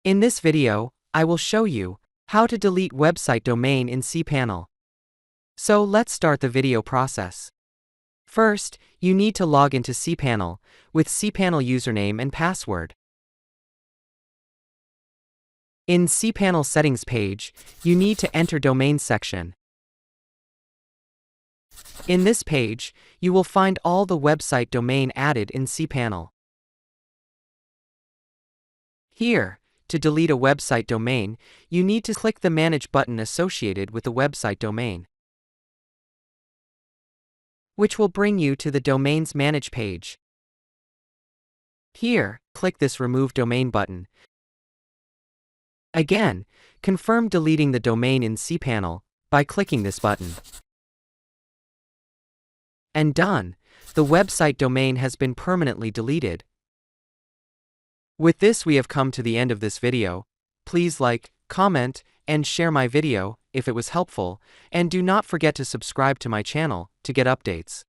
In this video, I will show you how to delete website domain in Cpanel. So let's start the video process. First, you need to log into Cpanel with Cpanel username and password. In Cpanel settings page, you need to enter domain section. In this page, you will find all the website domain added in Cpanel. Here, to delete a website domain, you need to click the Manage button associated with the website domain, which will bring you to the Domains Manage page. Here, click this Remove Domain button. Again, confirm deleting the domain in Cpanel by clicking this button. And done! The website domain has been permanently deleted. With this, we have come to the end of this video. Please like, comment, and share my video if it was helpful, and do not forget to subscribe to my channel to get updates.